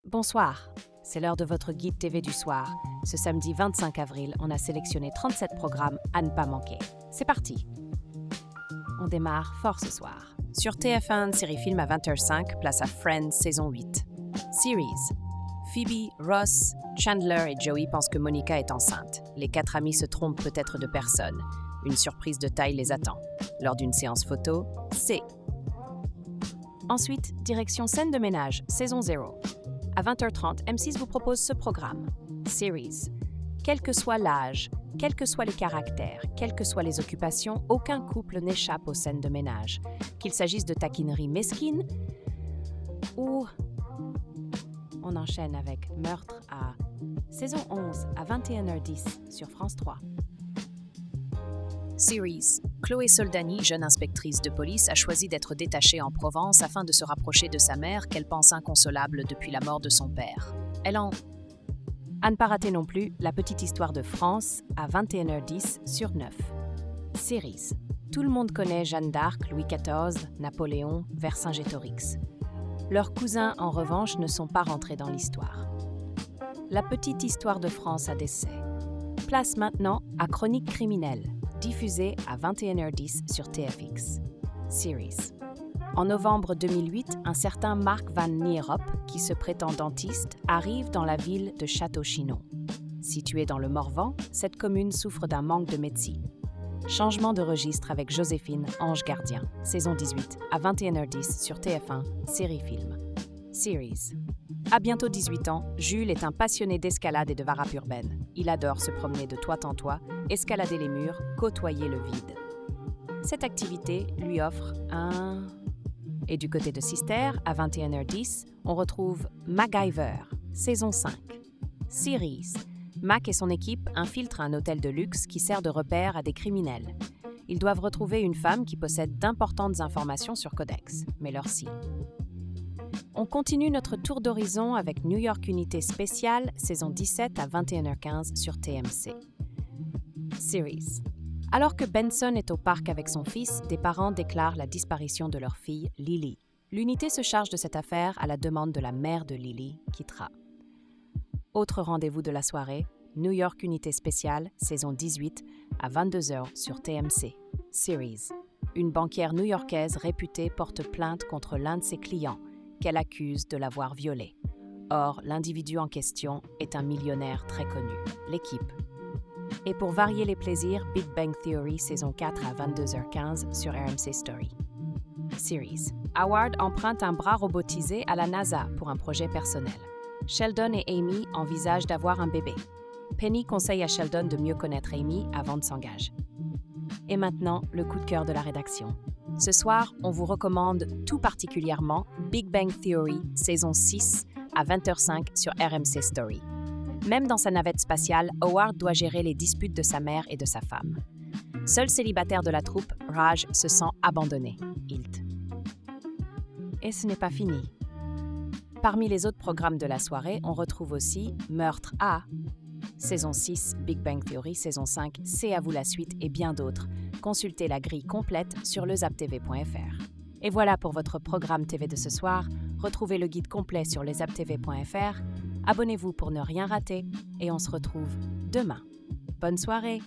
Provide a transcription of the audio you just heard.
Bonsoir, c'est l'heure de votre guide TV du soir. Ce samedi 25 avril, on a sélectionné 37 programmes à ne pas manquer. C'est parti! On démarre fort ce soir. Sur TF1, série film à 20h05, place à Friends saison 8. Series. Phoebe, Ross, Chandler et Joey pensent que Monica est enceinte. Les 4 amis se trompent peut-être de personne. Une surprise de taille les attend. Lors d'une séance photo, C. Ensuite, direction scène de ménage, saison 0. À 20h30, M6 vous propose ce programme. Series. Quel que soit l'âge, quels que soient les caractères, quelles que soient les occupations, aucun couple n'échappe aux scènes de ménage. Qu'il s'agisse de taquineries mesquines ou... On enchaîne avec Meurtre à saison 11 à 21h10 sur France 3. Series. Chloé Soldani, jeune inspectrice de police, a choisi d'être détachée en Provence afin de se rapprocher de sa mère qu'elle pense inconsolable depuis la mort de son père. À ne pas rater non plus La petite histoire de France à 21h10 sur 9. Series. Tout le monde connaît Jeanne d'Arc, Louis XIV, Napoléon, Vercingétorix. Leurs cousins, en revanche, ne sont pas rentrés dans l'histoire. La petite histoire de France à décès. Place maintenant à Chronique criminelle, diffusée à 21h10 sur TFX. Series. En novembre 2008, un certain Mark Van Nierop, qui se prétend dentiste, arrive dans la ville de Château-Chinon. Située dans le Morvan, cette commune souffre d'un manque de médecins. Changement de registre avec Joséphine, ange gardien, saison 18, à 21h10 sur TF1, série film. Series. À bientôt 18 ans, Jules est un passionné d'escalade et de varap urbaine. Il adore se promener de toit en toit, escalader les murs, côtoyer le vide. Cette activité lui offre un... Et du côté de Sister, à 21h10, on retrouve MacGyver, saison 5. Series. Mac et son équipe infiltrent un hôtel de luxe qui sert de repère à des criminels. Ils doivent retrouver une femme qui possède d'importantes informations sur Codex, mais leur-ci. On continue notre tour d'horizon avec New York Unité Spéciale, saison 17 à 21h15 sur TMC. Series. Alors que Benson est au parc avec son fils, des parents déclarent la disparition de leur fille, Lily. L'unité se charge de cette affaire à la demande de la mère de Lily, Kitra. Autre rendez-vous de la soirée, New York Unité Spéciale, saison 18, à 22h sur TMC. Series. Une banquière new-yorkaise réputée porte plainte contre l'un de ses clients, qu'elle accuse de l'avoir violée. Or, l'individu en question est un millionnaire très connu. L'équipe. Et pour varier les plaisirs, Big Bang Theory, saison 4 à 22h15 sur RMC Story. Series. Howard emprunte un bras robotisé à la NASA pour un projet personnel. Sheldon et Amy envisagent d'avoir un bébé. Penny conseille à Sheldon de mieux connaître Amy avant de s'engager. Et maintenant, le coup de cœur de la rédaction. Ce soir, on vous recommande tout particulièrement Big Bang Theory, saison 6, à 20h05 sur RMC Story. Même dans sa navette spatiale, Howard doit gérer les disputes de sa mère et de sa femme. Seul célibataire de la troupe, Raj se sent abandonné. Hilt. Et ce n'est pas fini. Parmi les autres programmes de la soirée, on retrouve aussi Meurtre à, saison 6, Big Bang Theory, saison 5, C'est à vous la suite et bien d'autres. Consultez la grille complète sur lezaptv.fr. Et voilà pour votre programme TV de ce soir. Retrouvez le guide complet sur lezaptv.fr. Abonnez-vous pour ne rien rater et on se retrouve demain. Bonne soirée!